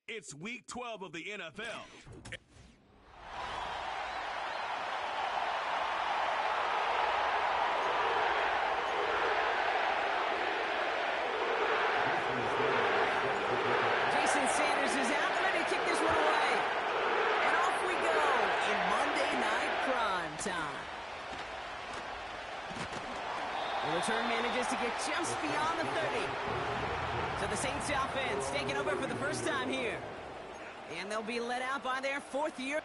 It's Week 12 of the NFL. Jason Sanders is out and ready to kick this one away. And off we go in Monday Night Prime Time. The return manages to get just beyond the 30. So the Saints offense taking over for the first time here. And they'll be led out by their fourth year.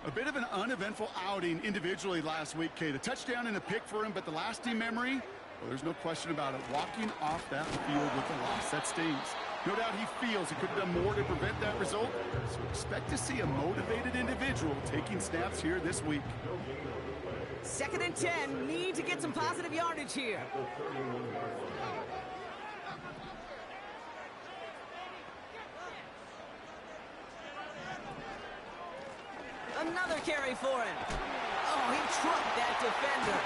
A bit of an uneventful outing individually last week, Kate. A touchdown and a pick for him, but the lasting memory, well, there's no question about it. Walking off that field with a loss, that stings. No doubt he feels he could have done more to prevent that result, so expect to see a motivated individual taking snaps here this week. 2nd and 10, need to get some positive yardage here. Another carry for him. Oh, he trucked that defender.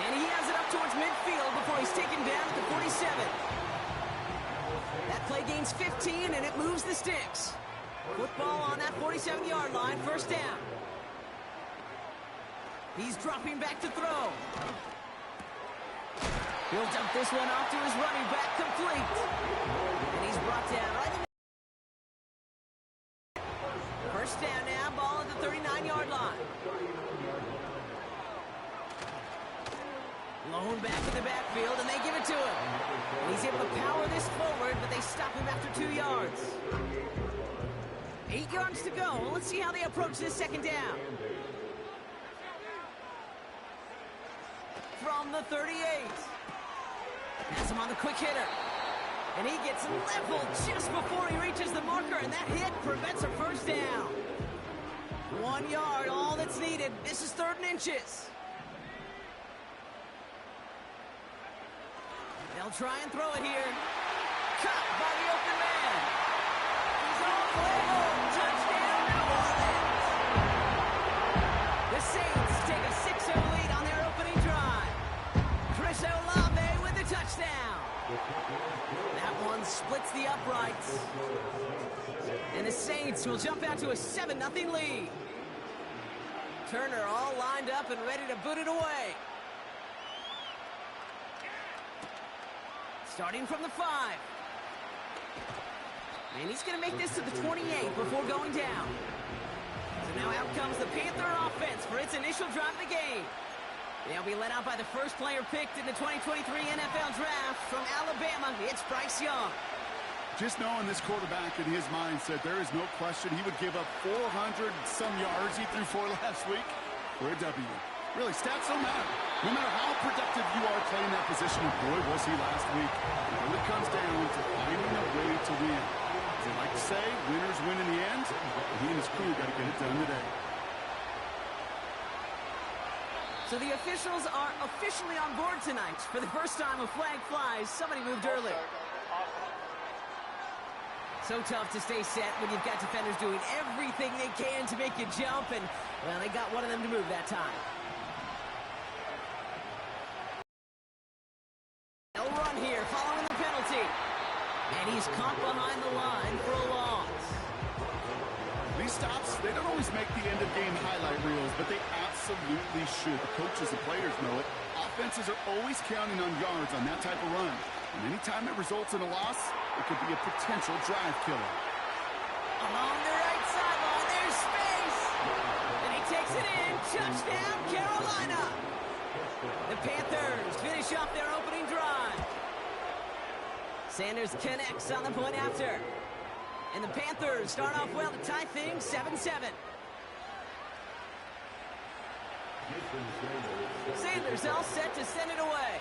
And he has it up towards midfield before he's taken down at the 47. That play gains 15, and it moves the sticks. Football on that 47-yard line, first down. He's dropping back to throw. He'll dump this one off to his running back, complete. And he's brought down right in. First down now, ball at the 39-yard line. Blown back in the backfield, and they give it to him. And he's able to power this forward, but they stop him after 2 yards. 8 yards to go. Let's see how they approach this second down. From the 38. Has him on the quick hitter. And he gets leveled just before he reaches the marker, and that hit prevents a first down. 1 yard, all that's needed. This is 3rd and inches. They'll try and throw it here. Caught by the open man. He's all the way home. Touchdown, New Orleans. The Saints take a 6-0 lead on their opening drive. Chris Olave with the touchdown. That one splits the uprights. And the Saints will jump out to a 7-0 lead. Turner all lined up and ready to boot it away. Starting from the 5. And he's going to make this to the 28 before going down. So now out comes the Panther offense for its initial drive of the game. They'll be led out by the first player picked in the 2023 NFL Draft from Alabama. It's Bryce Young. Just knowing this quarterback in his mindset, there is no question he would give up 400-some yards he threw for last week for a W. Really, stats don't matter. No matter how productive you are playing that position, boy, was he last week. It really comes down to finding a way to win. As they like to say, winners win in the end, and he and his crew got to get it done today. So the officials are officially on board tonight. For the first time, a flag flies. Somebody moved early. So tough to stay set when you've got defenders doing everything they can to make you jump, and, well, they got one of them to move that time. They'll run here following the penalty. And he's caught behind the line for a loss. These stops, they don't always make the end-of-game highlight reels, but they absolutely should. The coaches and players know it. Offenses are always counting on yards on that type of run. And anytime it results in a loss, it could be a potential drive killer. Along the right sideline, there's space. And he takes it in. Touchdown, Carolina. The Panthers finish off their opening drive. Sanders connects on the point after. And the Panthers start off well to tie things 7-7. Sanders all set to send it away.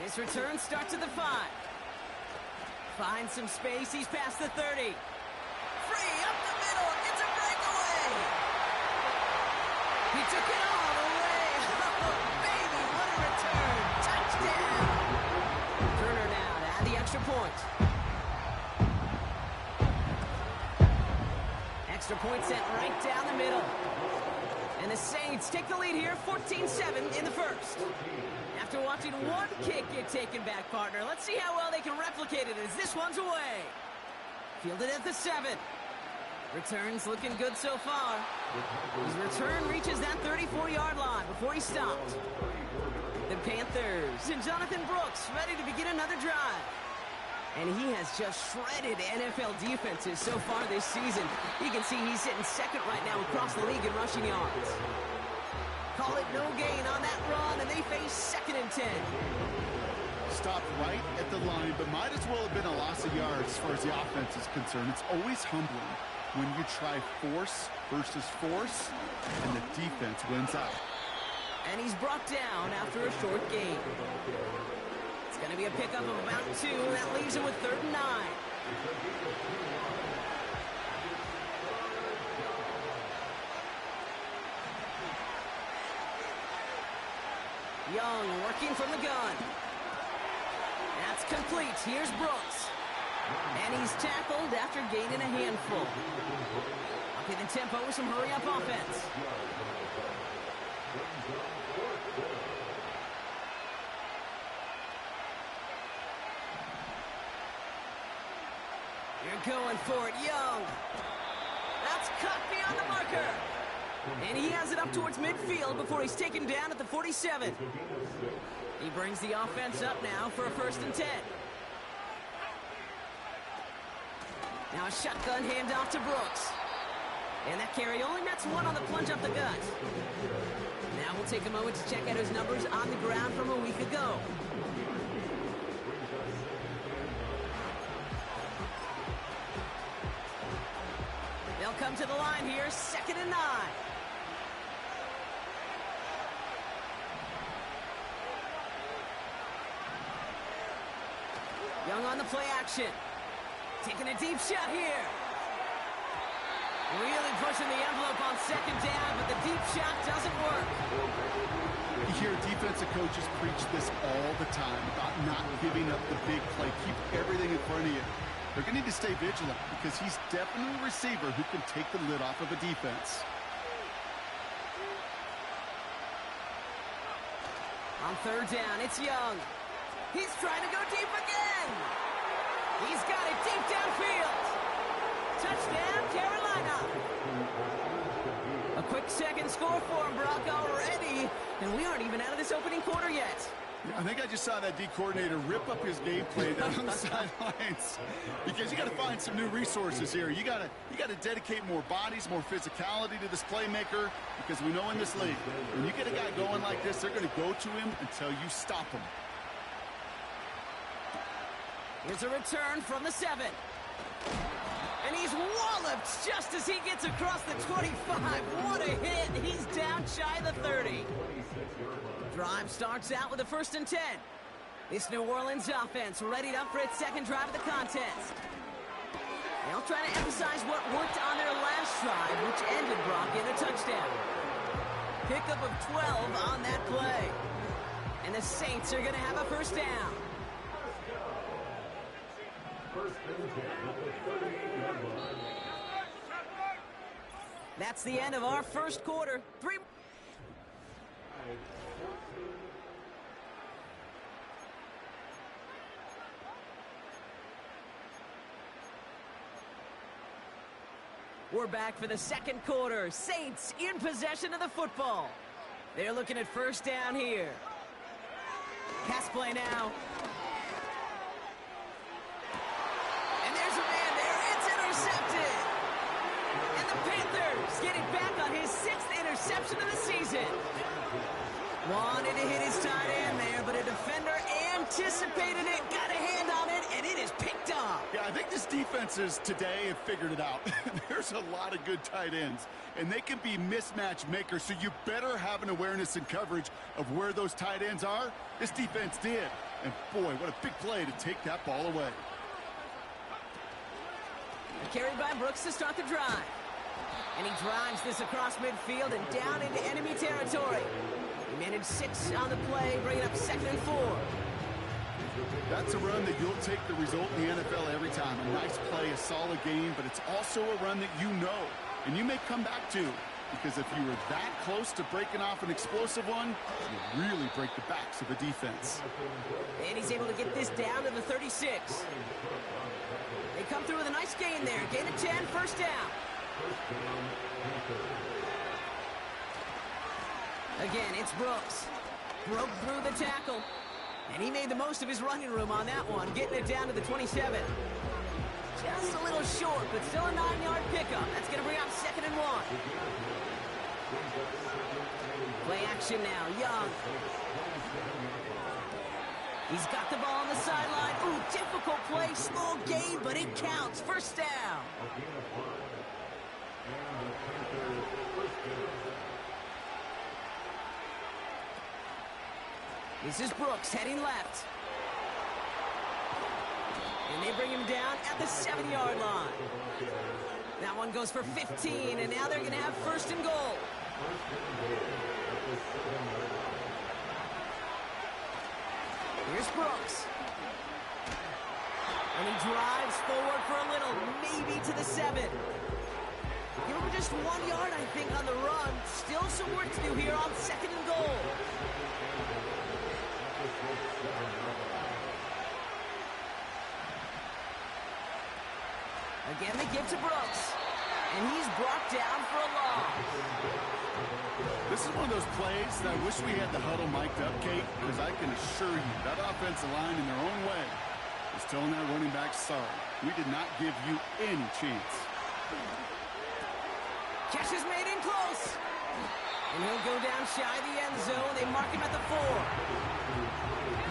This return starts at the 5. Finds some space. He's past the 30. Free up the middle. It's a breakaway. He took it all the way. Oh, baby, what a return. Touchdown. Turner now to add the extra point. Extra point sent right down the middle. And the Saints take the lead here, 14-7 in the first. After watching one kick get taken back, partner, let's see how well they can replicate it as this one's away. Fielded at the 7. Return's looking good so far. His return reaches that 34-yard line before he stopped. The Panthers and Jonathan Brooks ready to begin another drive. And he has just shredded NFL defenses so far this season. You can see he's sitting second right now across the league in rushing yards. Call it no gain on that run, and they face 2nd and 10. Stopped right at the line, but might as well have been a loss of yards as far as the offense is concerned. It's always humbling when you try force versus force, and the defense wins out. And he's brought down after a short gain. It's going to be a pickup of about 2. That leaves him with 3rd and 9. Young working from the gun. That's complete. Here's Brooks. And he's tackled after gaining a handful. Okay, the tempo with some hurry-up offense. You're going for it, Young. That's cut beyond the marker. And he has it up towards midfield before he's taken down at the 47. He brings the offense up now for a 1st and 10. Now a shotgun handoff to Brooks. And that carry only nets 1 on the plunge up the gut. Now we'll take a moment to check out his numbers on the ground from a week ago. They'll come to the line here, 2nd and 9. Young on the play action. Taking a deep shot here. Really pushing the envelope on 2nd down, but the deep shot doesn't work. You hear defensive coaches preach this all the time about not giving up the big play. Keep everything in front of you. They're going to need to stay vigilant because he's definitely a receiver who can take the lid off of a defense. On 3rd down, it's Young. He's trying to go deep again. He's got it deep downfield. Touchdown, Carolina. A quick second score for him, Brock, already. And we aren't even out of this opening quarter yet. I think I just saw that D coordinator rip up his gameplay down on the sidelines because you got to find some new resources here. You got to dedicate more bodies, more physicality to this playmaker because we know in this league, when you get a guy going like this, they're going to go to him until you stop him. Here's a return from the 7. And he's walloped just as he gets across the 25. What a hit. He's down shy of the 30. Drive starts out with a 1st and 10. This New Orleans offense readied up for its 2nd drive of the contest. They'll try to emphasize what worked on their last drive, which ended Brock in a touchdown. Pickup of 12 on that play. And the Saints are going to have a 1st down. That's the end of our first quarter. 3. We're back for the 2nd quarter. Saints in possession of the football. They're looking at 1st down here. Pass play now. And there's a man there. It's intercepted. And the Panthers getting back on his 6th interception of the season. Wanted to hit his tight end there, but a defender anticipated it, got a hand on it, and it is picked up. Yeah, I think this defenses today have figured it out. There's a lot of good tight ends, and they can be mismatch makers, so you better have an awareness and coverage of where those tight ends are. This defense did, and boy, what a big play to take that ball away. Carried by Brooks to start the drive. And he drives this across midfield and down into enemy territory. He managed 6 on the play, bringing up 2nd and 4. That's a run that you'll take the result in the NFL every time. A nice play, a solid game, but it's also a run that you know and you may come back to, because if you were that close to breaking off an explosive one, you really break the backs of the defense. And he's able to get this down to the 36. They come through with a nice gain there. Gain of 10, first down. Again, it's Brooks. Broke through the tackle. And he made the most of his running room on that one, getting it down to the 27. Just a little short, but still a 9-yard pickup. That's going to bring up 2nd and 1. Play action now, Young. He's got the ball on the sideline. Ooh, difficult play, small gain, but it counts. First down. This is Brooks heading left. And they bring him down at the 7-yard line. That one goes for 15, and now they're going to have 1st and goal. Here's Brooks. And he drives forward for a little, maybe to the 7. Give him just 1 yard, I think, on the run. Still some work to do here on 2nd and goal. Again, they give to Brooks. And he's brought down for a loss. This is one of those plays that I wish we had the huddle mic'd up, Kate, because I can assure you that offensive line in their own way is telling that running back, sorry, we did not give you any chance. Catch is made in close. And he'll go down shy of the end zone. They mark him at the 4.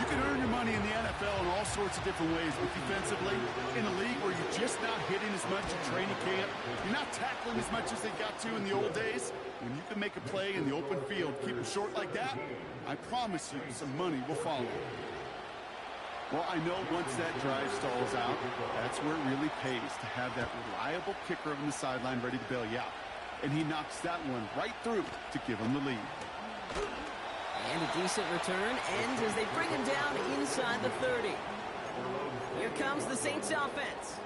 You can earn your money in the NFL in all sorts of different ways, but defensively, in a league where you're just not hitting as much at training camp, you're not tackling as much as they got to in the old days, when you can make a play in the open field, keep it short like that, I promise you some money will follow. Well, I know once that drive stalls out, that's where it really pays to have that reliable kicker on the sideline ready to bail you out. And he knocks that one right through to give him the lead. And a decent return ends as they bring him down inside the 30. Here comes the Saints offense.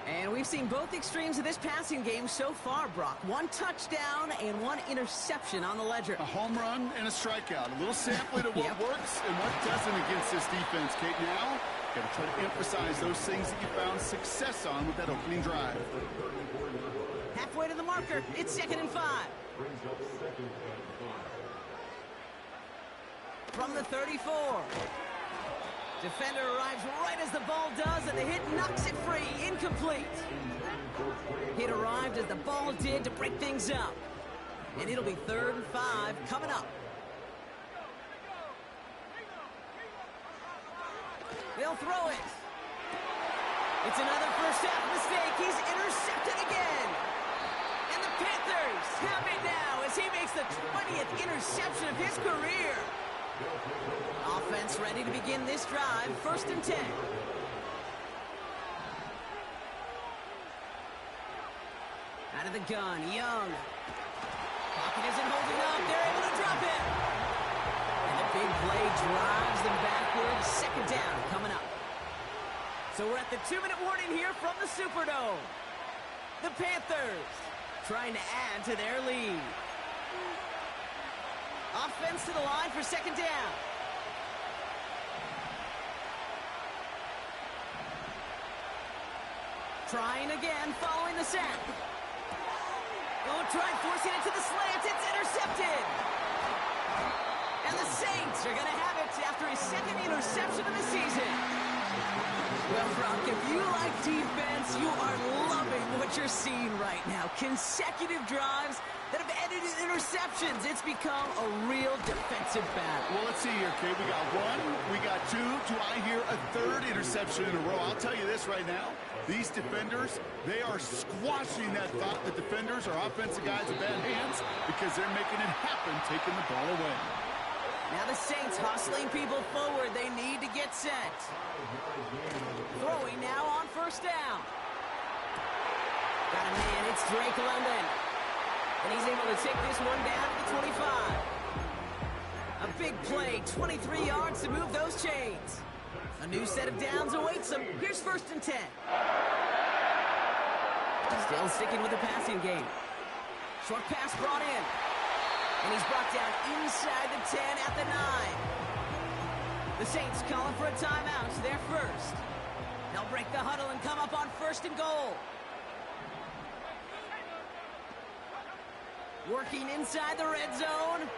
And we've seen both extremes of this passing game so far, Brock. 1 touchdown and 1 interception on the ledger. A home run and a strikeout. A little sampling of what works and what doesn't against this defense, Kate. Now, got to try to emphasize those things that you found success on with that opening drive. Halfway to the marker. It's 2nd and 5. From the 34. Defender arrives right as the ball does, and the hit knocks it free. Incomplete. Hit arrived as the ball did to break things up. And it'll be 3rd and 5 coming up. They'll throw it. It's another first half mistake. He's intercepted again. And the Panthers have it now as he makes the 20th interception of his career. Offense ready to begin this drive. 1st and 10. Out of the gun, Young. Pocket isn't holding up. They're able to drop it. And the big play drives them backwards. 2nd down coming up. So we're at the 2-minute warning here from the Superdome. The Panthers trying to add to their lead. Offense to the line for 2nd down. Trying again, following the sack. Oh, trying forcing it to the slants. It's intercepted. And the Saints are going to have it after his 2nd interception of the season. Well, Brock, if you like defense, you are loving what you're seeing right now. Consecutive drives that have ended in interceptions. It's become a real defensive battle. Well, let's see here, Kate. We got 1, we got 2. Do I hear a 3rd interception in a row? I'll tell you this right now. These defenders, they are squashing that thought that defenders are offensive guys with bad hands because they're making it happen, taking the ball away. Now the Saints hustling people forward. They need to get set. Throwing now on 1st down. Got a man. It's Drake London. And he's able to take this one down to the 25. A big play, 23 yards to move those chains. A new set of downs awaits him. Here's 1st and 10. Still sticking with the passing game. Short pass brought in. And he's brought down inside the 10 at the 9. The Saints calling for a timeout. They're first. They'll break the huddle and come up on 1st and goal. Working inside the red zone.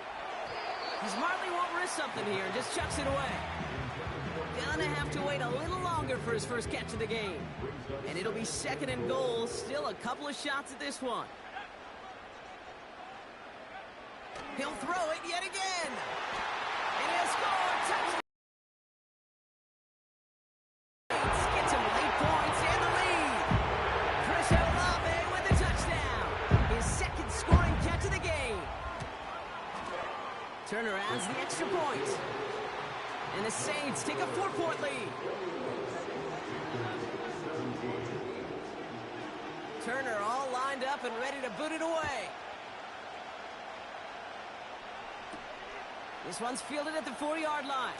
He smartly won't risk something here and just chucks it away. Gonna have to wait a little longer for his first catch of the game. And it'll be 2nd and goal. Still a couple of shots at this one. He'll throw it yet again. And he'll score. Touchdown. Gets him late points and the lead. Chris Olave with the touchdown. His 2nd scoring catch of the game. Turner adds the extra point. And the Saints take a 4-point lead. Turner all lined up and ready to boot it away. This one's fielded at the 40-yard line.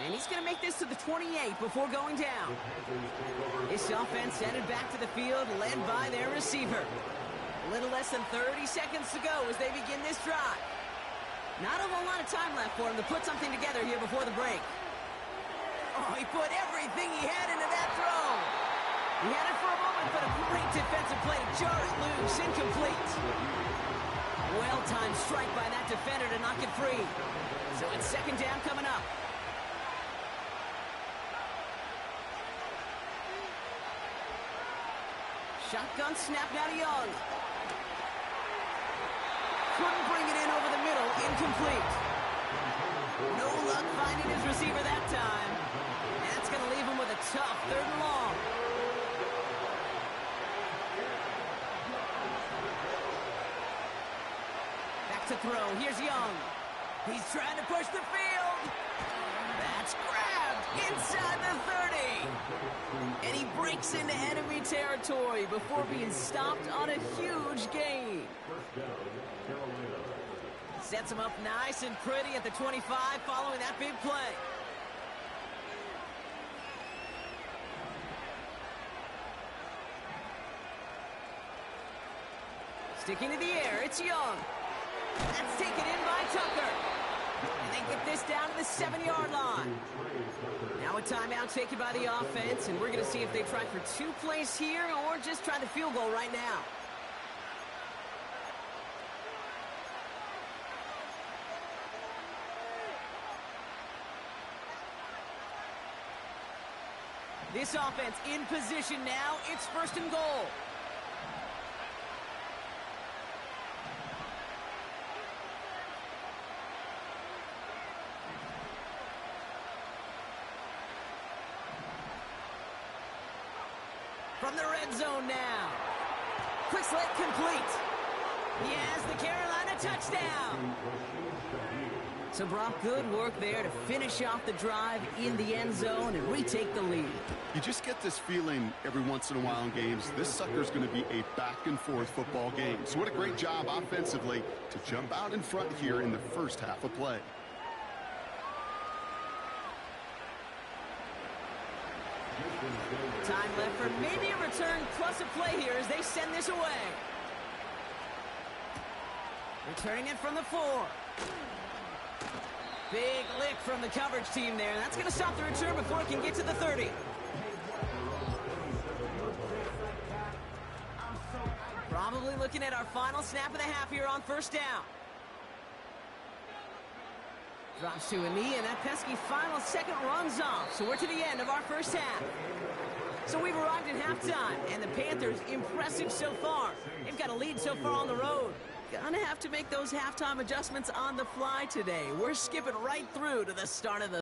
And he's going to make this to the 28 before going down. This offense headed back to the field, led by their receiver. A little less than 30 seconds to go as they begin this drive. Not a whole lot of time left for him to put something together here before the break. Oh, he put everything he had into that throw. He had it for a moment, but a great defensive play to jar it loose. Incomplete. Well-timed strike by that defender to knock it free. So it's 2nd down coming up. Shotgun snap now to Young. Couldn't bring it in over the middle. Incomplete. No luck finding his receiver that time. And that's going to leave him with a tough 3rd and long. Back to throw. Here's Young. He's trying to push the field. That's grabbed inside the 30. And he breaks into enemy territory before being stopped on a huge gain. Sets him up nice and pretty at the 25 following that big play. Sticking to the air, it's Young. That's taken in by Tucker. And they get this down to the 7-yard line. Now a timeout taken by the offense, and we're going to see if they try for 2 plays here or just try the field goal right now. This offense in position now. It's 1st and goal. From the red zone now. Quick slant complete. He has the Carolina touchdown. So, Brock, good work there to finish off the drive in the end zone and retake the lead. You just get this feeling every once in a while in games. This sucker's going to be a back-and-forth football game. So what a great job offensively to jump out in front here in the first half of play. Time left for maybe a return plus a play here as they send this away. Returning it from the 4. Big lick from the coverage team there. That's going to stop the return before it can get to the 30. Probably looking at our final snap of the half here on 1st down. Drops to a knee, and that pesky final second runs off. So we're to the end of our first half. So we've arrived at halftime, and the Panthers impressive so far. They've got a lead so far on the road. Gonna have to make those halftime adjustments on the fly today. We're skipping right through to the start of the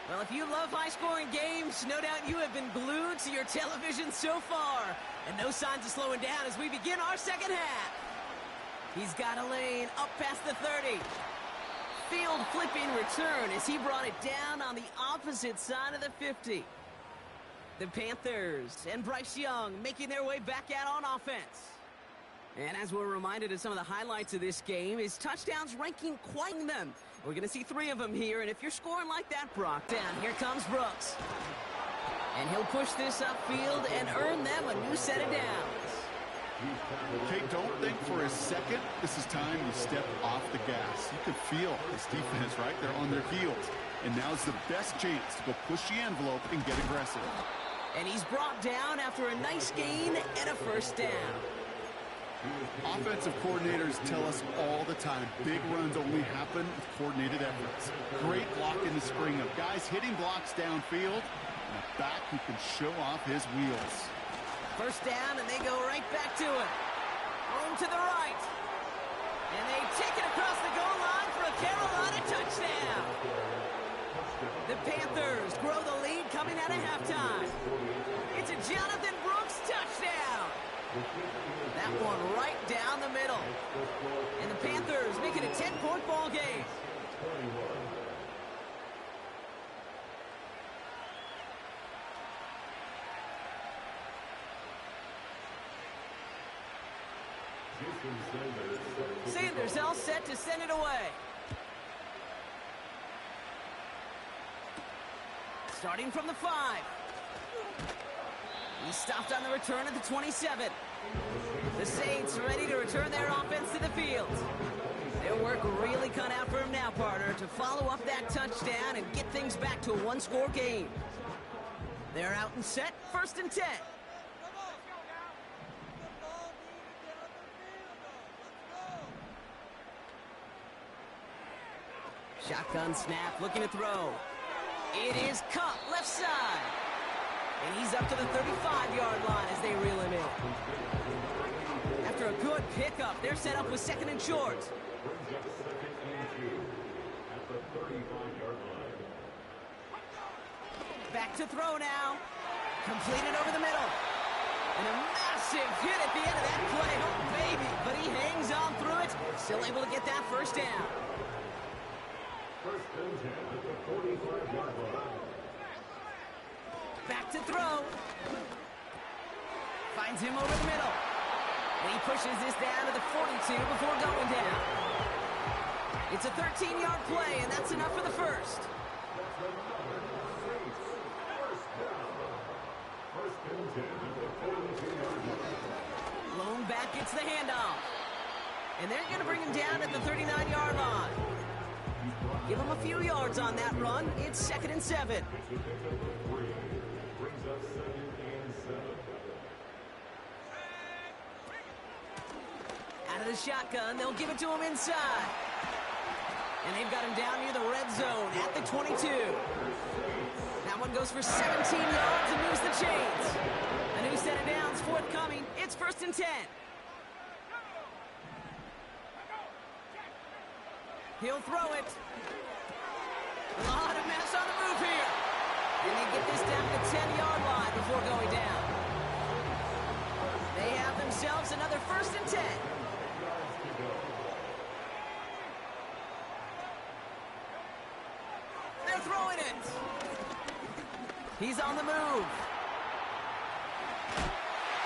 Well, if you love high-scoring games, no doubt you have been glued to your television so far. And no signs of slowing down as we begin our second half. He's got a lane up past the 30. Field flipping return as he brought it down on the opposite side of the 50. The Panthers and Bryce Young making their way back out on offense. And as we're reminded of some of the highlights of this game, his touchdowns ranking quite them. We're going to see 3 of them here, and if you're scoring like that, Brock, down, here comes Brooks. And he'll push this upfield and earn them a new set of downs. Okay, don't think for a second this is time to step off the gas. You can feel this defense, right? They're on their heels. And now's the best chance to go push the envelope and get aggressive. And he's brought down after a nice gain and a first down. Offensive coordinators tell us all the time, big runs only happen with coordinated efforts. Great block in the spring of guys hitting blocks downfield, and a back who can show off his wheels. First down, and they go right back to it. Room to the right. And they take it across the goal line for a Carolina touchdown. The Panthers grow the lead coming out of halftime. It's a Jonathan Brooks touchdown. That one right down the middle. And the Panthers make it a 10-point ball game. Sanders all set to send it away. Starting from the 5. He stopped on the return at the 27. The Saints ready to return their offense to the field. Their work really cut out for him now, partner, to follow up that touchdown and get things back to a one-score game. They're out and set, 1st and 10. Shotgun snap, looking to throw. It is caught left side. And he's up to the 35-yard line as they reel him in. After a good pickup, they're set up with 2nd and short. Back to throw now. Completed over the middle. And a massive hit at the end of that play. Oh, baby. But he hangs on through it. Still able to get that first down. Back to throw. Finds him over the middle. And he pushes this down to the 42 before going down. It's a 13-yard play, and that's enough for the first. Lone back gets the handoff. And they're going to bring him down at the 39-yard line. Give him a few yards on that run. It's 2nd and 7. Out of the shotgun, they'll give it to him inside. And they've got him down near the red zone at the 22. That one goes for 17 yards and moves the chains. A new set of downs forthcoming. It's 1st and 10. He'll throw it. A lot of mess on the move here. And they get this down to the 10-yard line before going down. They have themselves another 1st and 10. They're throwing it. He's on the move.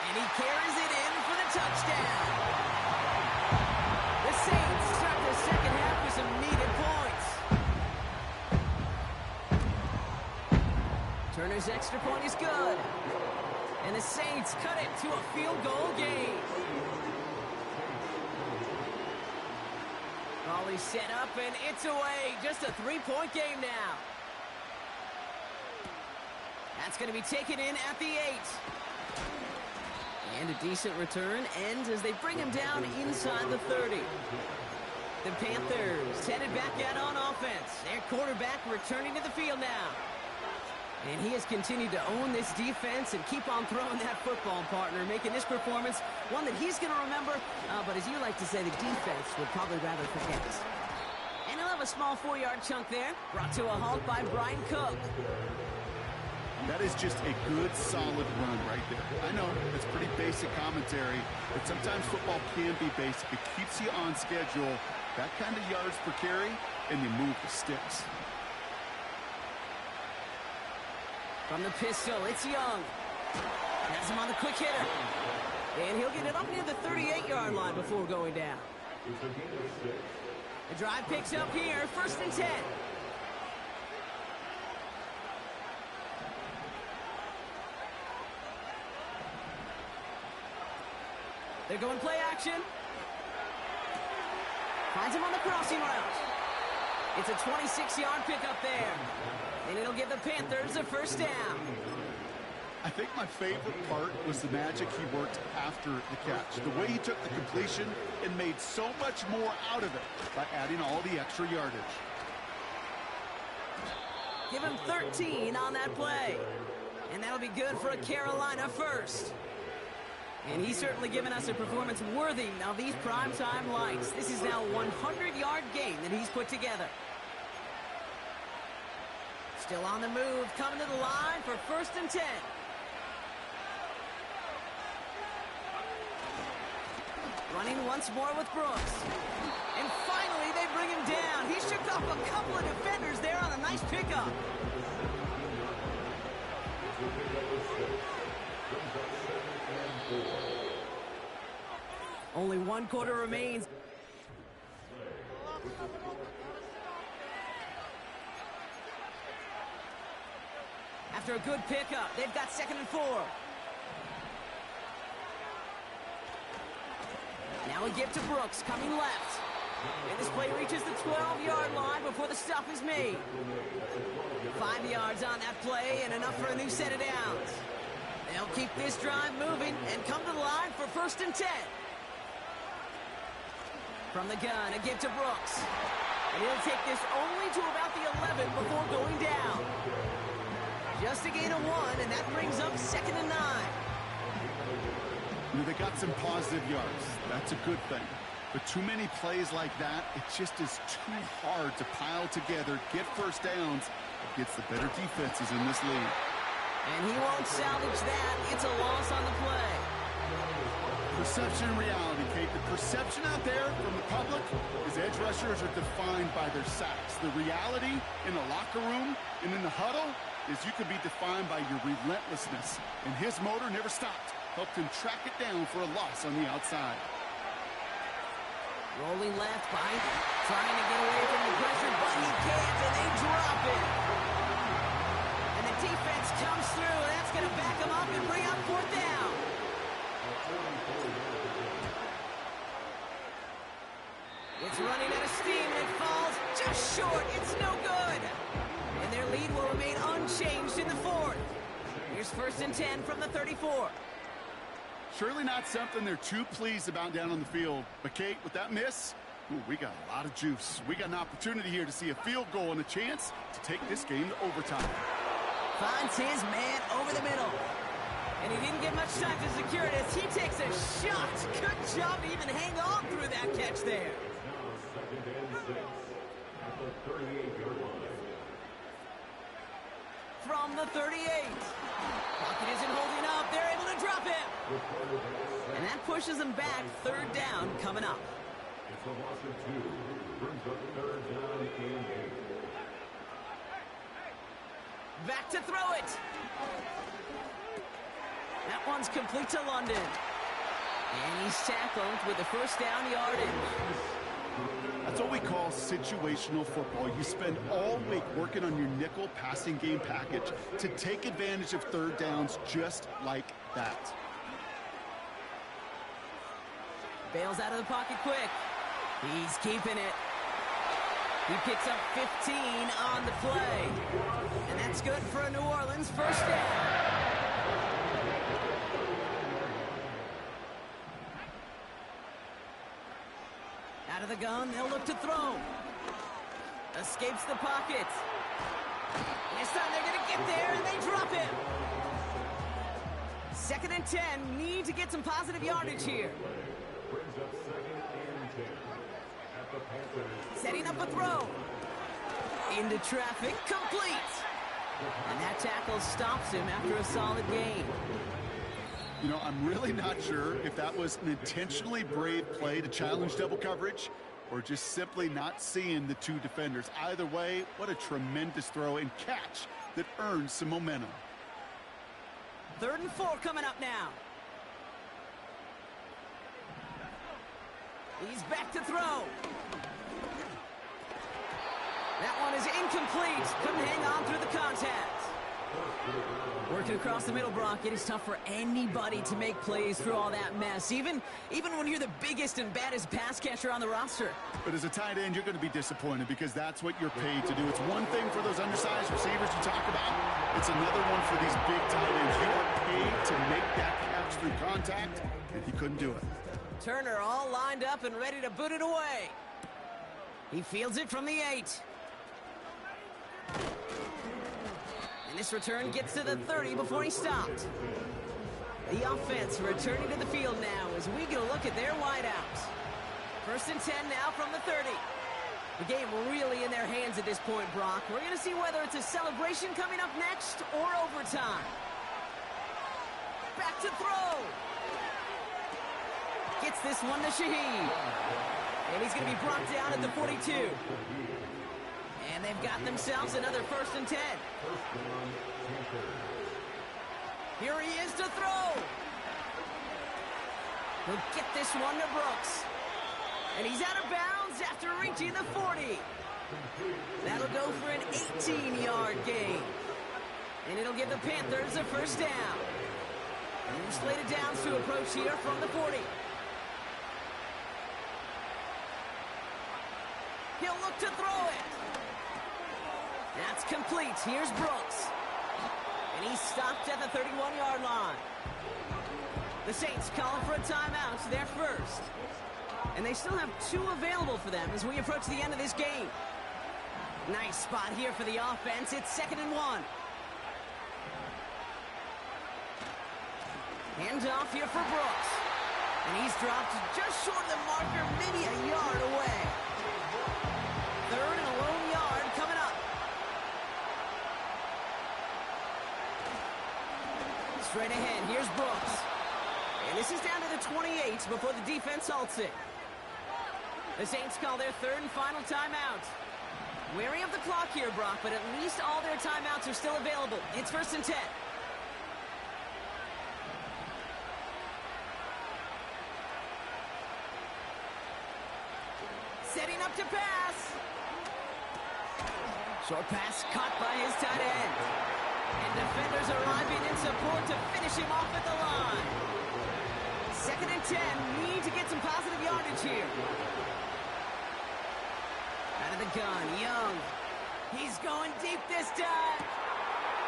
And he carries it in for the touchdown. The Saints start the second half with some needed points. Turner's extra point is good. And the Saints cut it to a field goal game. Volley set up and it's away. Just a 3-point game now. That's going to be taken in at the 8. And a decent return ends as they bring him down inside the 30. The Panthers headed back out on offense. Their quarterback returning to the field now. And he has continued to own this defense and keep on throwing that football, partner, making this performance one that he's going to remember, but as you like to say, the defense would probably rather forget. And he'll have a small 4-yard chunk there, brought to a halt by Brian Cook. That is just a good, solid run right there. I know it's pretty basic commentary, but sometimes football can be basic. It keeps you on schedule, that kind of yards per carry, and you move the sticks. From the pistol, it's Young. Has him on the quick hitter. And he'll get it up near the 38-yard line before going down. The drive picks up here, 1st and 10. They're going play action. Finds him on the crossing route. It's a 26-yard pickup there. And it'll give the Panthers a 1st down. I think my favorite part was the magic he worked after the catch. The way he took the completion and made so much more out of it by adding all the extra yardage. Give him 13 on that play. And that'll be good for a Carolina 1st. And he's certainly given us a performance worthy of these primetime lights. This is now a 100-yard game that he's put together. Still on the move, coming to the line for 1st and 10. Running once more with Brooks. And finally, they bring him down. He shook off a couple of defenders there on a nice pickup. Only 1 quarter remains. After a good pickup, they've got 2nd and 4. Now a give to Brooks, coming left. And this play reaches the 12-yard line before the stop is made. 5 yards on that play and enough for a new set of downs. They'll keep this drive moving and come to the line for 1st and 10. From the gun, a give to Brooks. And he'll take this only to about the 11 before going down. Just a gain of 1, and that brings up 2nd and 9. You know, they got some positive yards. That's a good thing. But too many plays like that, it just is too hard to pile together, get 1st downs against the better defenses in this league. And he won't salvage that. It's a loss on the play. Perception and reality, Kate. The perception out there from the public is edge rushers are defined by their sacks. The reality in the locker room and in the huddle is you can be defined by your relentlessness. And his motor never stopped. Helped him track it down for a loss on the outside. Rolling left by, trying to get away from the pressure, but he can't, and they drop it. And the defense comes through, and that's going to back him up and bring up 4th down. It's running out of steam, and it falls just short. It's no good. And their lead will remain unchanged in the 4th. Here's 1st and 10 from the 34. Surely not something they're too pleased about down on the field. But, Kate, with that miss, we got a lot of juice. We got an opportunity here to see a field goal and a chance to take this game to overtime. Finds his man over the middle. And he didn't get much time to secure it as he takes a shot. Good job to even hang on through that catch there. From the 38. Pocket isn't holding up. They're able to drop him. And that pushes them back. 3rd down coming up. It's a loss of 2. Brings up 3rd down and 8. Back to throw it. That one's complete to London. And he's tackled with the 1st down yardage. That's what we call situational football. You spend all week working on your nickel passing game package to take advantage of 3rd downs just like that. Bails out of the pocket quick. He's keeping it. He picks up 15 on the play. And that's good for a New Orleans 1st down. Out of the gun, they'll look to throw. Escapes the pocket. This time they're going to get there, and they drop him. 2nd and 10. Need to get some positive yardage here. Brings up 2nd and 10. At the Panthers. Setting up a throw. Into traffic, complete. And that tackle stops him after a solid gain. You know, I'm really not sure if that was an intentionally brave play to challenge double coverage or just simply not seeing the 2 defenders. Either way, what a tremendous throw and catch that earns some momentum. 3rd and 4 coming up now. He's back to throw. That one is incomplete. Couldn't hang on through the contact. Working across the middle, Brock, it is tough for anybody to make plays through all that mess, even when you're the biggest and baddest pass catcher on the roster. But as a tight end, you're going to be disappointed because that's what you're paid to do. It's one thing for those undersized receivers you talk about. It's another one for these big tight ends. You are paid to make that catch through contact, and he couldn't do it. Turner all lined up and ready to boot it away. He fields it from the 8. And this return gets to the 30 before he stopped. The offense returning to the field now as we get a look at their wideouts. 1st and 10 now from the 30. The game really in their hands at this point, Brock. We're going to see whether it's a celebration coming up next or overtime. Back to throw. Gets this one to Shaheed. And he's going to be brought down at the 42. And they've got themselves another 1st and 10. Here he is to throw. He'll get this one to Brooks. And he's out of bounds after reaching the 40. That'll go for an 18-yard gain. And it'll give the Panthers a 1st down. And slated downs to approach here from the 40. He'll look to throw it. That's complete. Here's Brooks. And he's stopped at the 31-yard line. The Saints calling for a timeout. They're first. And they still have 2 available for them as we approach the end of this game. Nice spot here for the offense. It's 2nd and 1. Hand off here for Brooks. And he's dropped just short of the marker, maybe a yard away. 3rd and a lone yard coming up. Straight ahead, here's Brooks. And this is down to the 28 before the defense halts it. The Saints call their 3rd and final timeout. Wary of the clock here, Brock, but at least all their timeouts are still available. It's 1st and 10. Setting up to pass. Short pass caught by his tight end. And defenders arriving in support to finish him off at the line. 2nd and 10. Need to get some positive yardage here. Out of the gun, Young. He's going deep this time.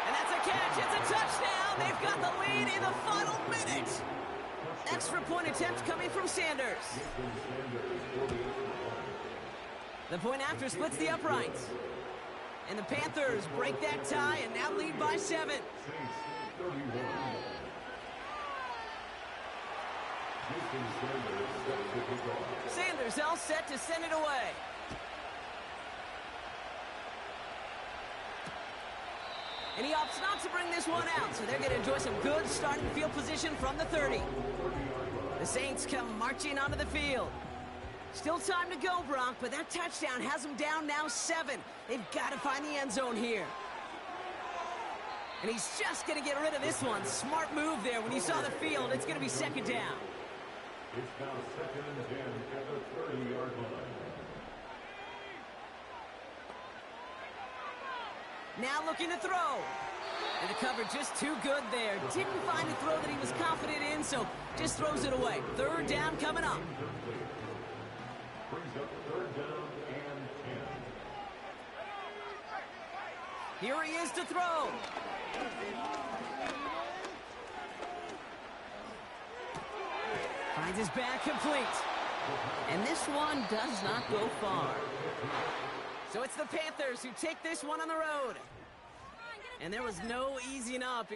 And that's a catch. It's a touchdown. They've got the lead in the final minute. Extra point attempt coming from Sanders. The point after splits the uprights. And the Panthers break that tie and now lead by 7. Sanders all set to send it away. And he opts not to bring this one out, so they're going to enjoy some good starting field position from the 30. The Saints come marching onto the field. Still time to go, Brock, but that touchdown has them down now 7. They've got to find the end zone here. And he's just going to get rid of this one. Smart move there. When you saw the field, it's going to be 2nd down. It's now 2nd and 10 at the 30-yard line. Now looking to throw. And the cover just too good there. Didn't find a throw that he was confident in, so just throws it away. 3rd down coming up. Brings up 3rd down and 10. Here he is to throw. Finds his back complete. And this one does not go far. So it's the Panthers who take this one on the road. And there was no easing up.